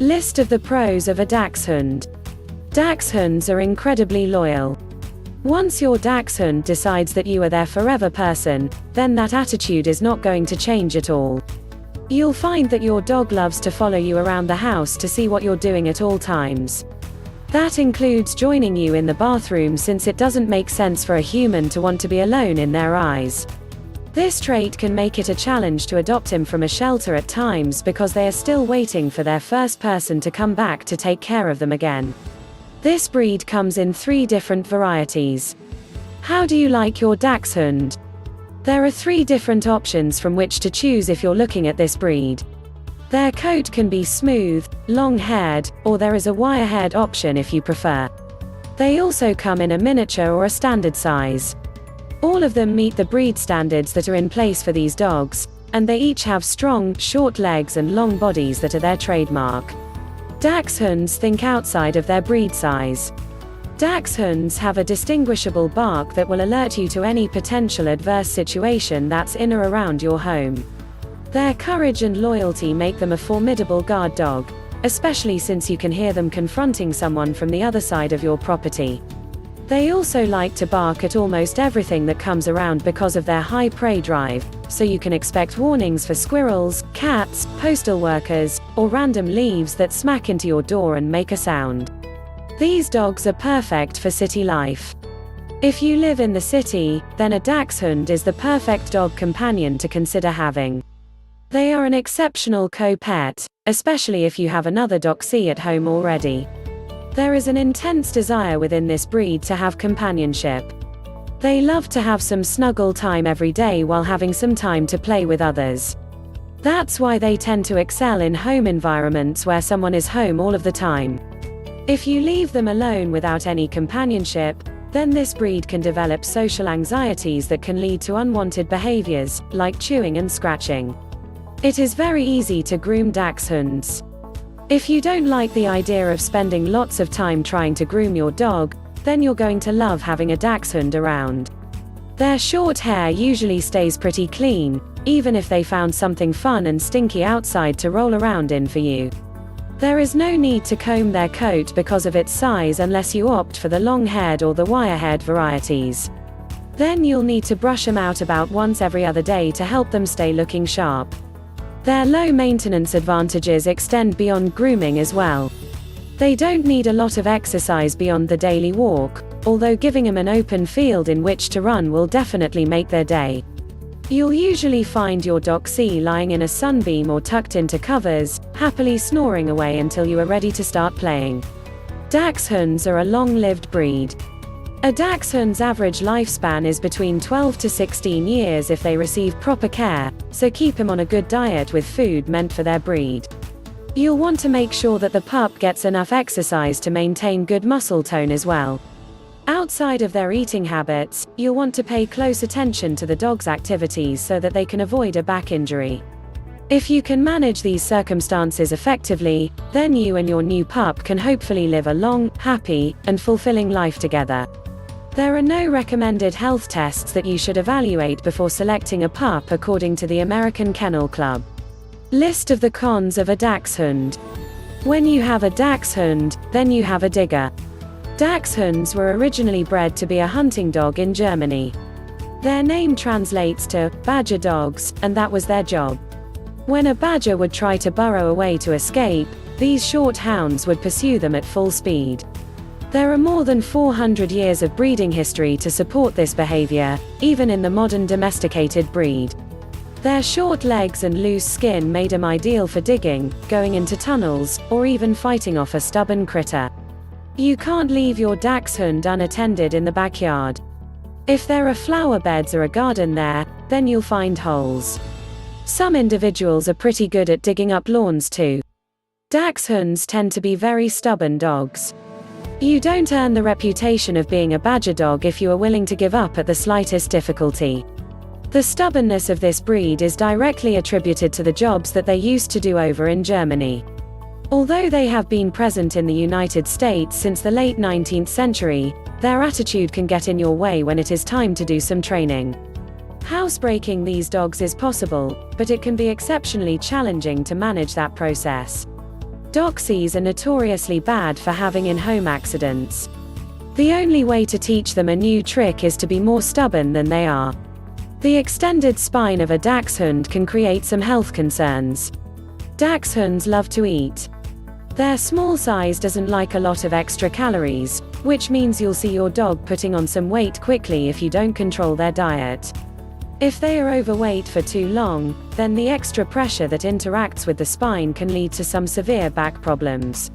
List of the pros of a Dachshund. Dachshunds are incredibly loyal. Once your Dachshund decides that you are their forever person, then that attitude is not going to change at all. You'll find that your dog loves to follow you around the house to see what you're doing at all times. That includes joining you in the bathroom, since it doesn't make sense for a human to want to be alone in their eyes. This trait can make it a challenge to adopt him from a shelter at times, because they are still waiting for their first person to come back to take care of them again. This breed comes in 3 different varieties. How do you like your Dachshund? There are 3 different options from which to choose if you're looking at this breed. Their coat can be smooth, long-haired, or there is a wire-haired option if you prefer. They also come in a miniature or a standard size. All of them meet the breed standards that are in place for these dogs, and they each have strong, short legs and long bodies that are their trademark. Dachshunds think outside of their breed size. Dachshunds have a distinguishable bark that will alert you to any potential adverse situation that's in or around your home. Their courage and loyalty make them a formidable guard dog, especially since you can hear them confronting someone from the other side of your property. They also like to bark at almost everything that comes around because of their high prey drive, so you can expect warnings for squirrels, cats, postal workers, or random leaves that smack into your door and make a sound. These dogs are perfect for city life. If you live in the city, then a Dachshund is the perfect dog companion to consider having. They are an exceptional co-pet, especially if you have another Dachshund at home already. There is an intense desire within this breed to have companionship. They love to have some snuggle time every day while having some time to play with others. That's why they tend to excel in home environments where someone is home all of the time. If you leave them alone without any companionship, then this breed can develop social anxieties that can lead to unwanted behaviors, like chewing and scratching. It is very easy to groom Dachshunds. If you don't like the idea of spending lots of time trying to groom your dog, then you're going to love having a Dachshund around. Their short hair usually stays pretty clean, even if they found something fun and stinky outside to roll around in for you. There is no need to comb their coat because of its size unless you opt for the long-haired or the wire-haired varieties. Then you'll need to brush them out about once every other day to help them stay looking sharp. Their low maintenance advantages extend beyond grooming as well. They don't need a lot of exercise beyond the daily walk, although giving them an open field in which to run will definitely make their day. You'll usually find your Dachshund lying in a sunbeam or tucked into covers, happily snoring away until you are ready to start playing. Dachshunds are a long-lived breed. A Dachshund's average lifespan is between 12 to 16 years if they receive proper care, so keep him on a good diet with food meant for their breed. You'll want to make sure that the pup gets enough exercise to maintain good muscle tone as well. Outside of their eating habits, you'll want to pay close attention to the dog's activities so that they can avoid a back injury. If you can manage these circumstances effectively, then you and your new pup can hopefully live a long, happy, and fulfilling life together. There are no recommended health tests that you should evaluate before selecting a pup according to the American Kennel Club. List of the cons of a Dachshund. When you have a Dachshund, then you have a digger. Dachshunds were originally bred to be a hunting dog in Germany. Their name translates to badger dogs, and that was their job. When a badger would try to burrow away to escape, these short hounds would pursue them at full speed. There are more than 400 years of breeding history to support this behavior, even in the modern domesticated breed. Their short legs and loose skin made them ideal for digging, going into tunnels, or even fighting off a stubborn critter. You can't leave your Dachshund unattended in the backyard. If there are flower beds or a garden there, then you'll find holes. Some individuals are pretty good at digging up lawns too. Dachshunds tend to be very stubborn dogs. You don't earn the reputation of being a badger dog if you are willing to give up at the slightest difficulty. The stubbornness of this breed is directly attributed to the jobs that they used to do over in Germany. Although they have been present in the United States since the late 19th century, their attitude can get in your way when it is time to do some training. Housebreaking these dogs is possible, but it can be exceptionally challenging to manage that process. Dachshunds are notoriously bad for having in-home accidents. The only way to teach them a new trick is to be more stubborn than they are. The extended spine of a Dachshund can create some health concerns. Dachshunds love to eat. Their small size doesn't like a lot of extra calories, which means you'll see your dog putting on some weight quickly if you don't control their diet. If they are overweight for too long, then the extra pressure that interacts with the spine can lead to some severe back problems.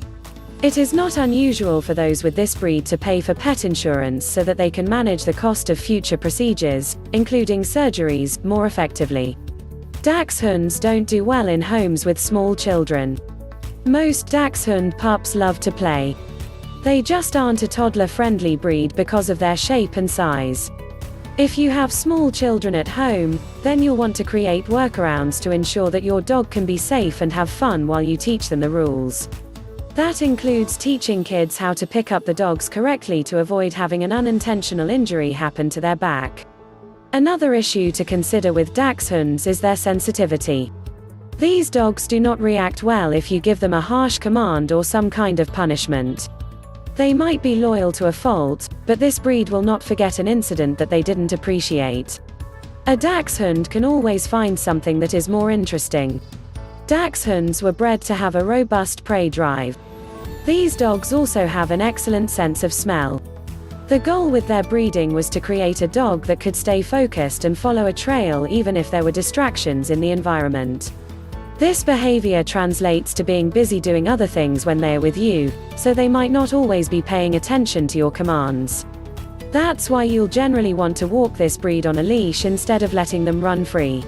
It is not unusual for those with this breed to pay for pet insurance so that they can manage the cost of future procedures, including surgeries, more effectively. Dachshunds don't do well in homes with small children. Most Dachshund pups love to play. They just aren't a toddler-friendly breed because of their shape and size. If you have small children at home, then you'll want to create workarounds to ensure that your dog can be safe and have fun while you teach them the rules. That includes teaching kids how to pick up the dogs correctly to avoid having an unintentional injury happen to their back. Another issue to consider with Dachshunds is their sensitivity. These dogs do not react well if you give them a harsh command or some kind of punishment. They might be loyal to a fault, but this breed will not forget an incident that they didn't appreciate. A Dachshund can always find something that is more interesting. Dachshunds were bred to have a robust prey drive. These dogs also have an excellent sense of smell. The goal with their breeding was to create a dog that could stay focused and follow a trail even if there were distractions in the environment. This behavior translates to being busy doing other things when they are with you, so they might not always be paying attention to your commands. That's why you'll generally want to walk this breed on a leash instead of letting them run free.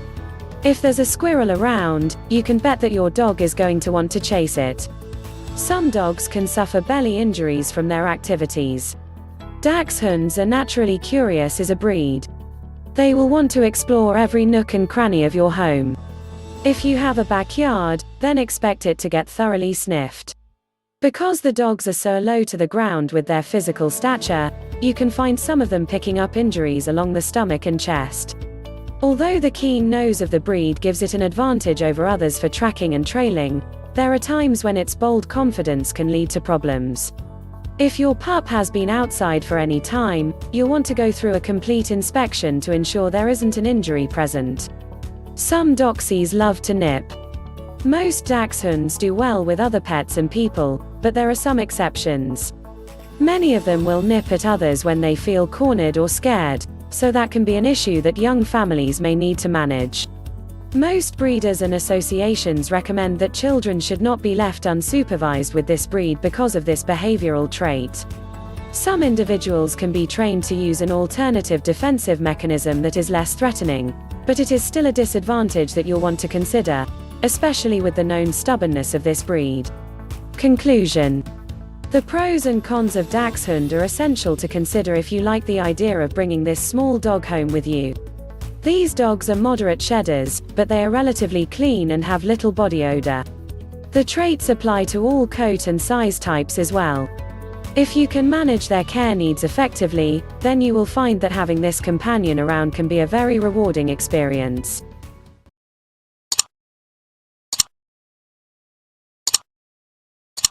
If there's a squirrel around, you can bet that your dog is going to want to chase it. Some dogs can suffer belly injuries from their activities. Dachshunds are naturally curious as a breed. They will want to explore every nook and cranny of your home. If you have a backyard, then expect it to get thoroughly sniffed. Because the dogs are so low to the ground with their physical stature, you can find some of them picking up injuries along the stomach and chest. Although the keen nose of the breed gives it an advantage over others for tracking and trailing, there are times when its bold confidence can lead to problems. If your pup has been outside for any time, you'll want to go through a complete inspection to ensure there isn't an injury present. Some Dachshunds love to nip. Most Dachshunds do well with other pets and people, but there are some exceptions. Many of them will nip at others when they feel cornered or scared, so that can be an issue that young families may need to manage. Most breeders and associations recommend that children should not be left unsupervised with this breed because of this behavioral trait. Some individuals can be trained to use an alternative defensive mechanism that is less threatening, but it is still a disadvantage that you'll want to consider, especially with the known stubbornness of this breed. Conclusion. The pros and cons of Dachshund are essential to consider if you like the idea of bringing this small dog home with you. These dogs are moderate shedders, but they are relatively clean and have little body odor. The traits apply to all coat and size types as well. If you can manage their care needs effectively, then you will find that having this companion around can be a very rewarding experience.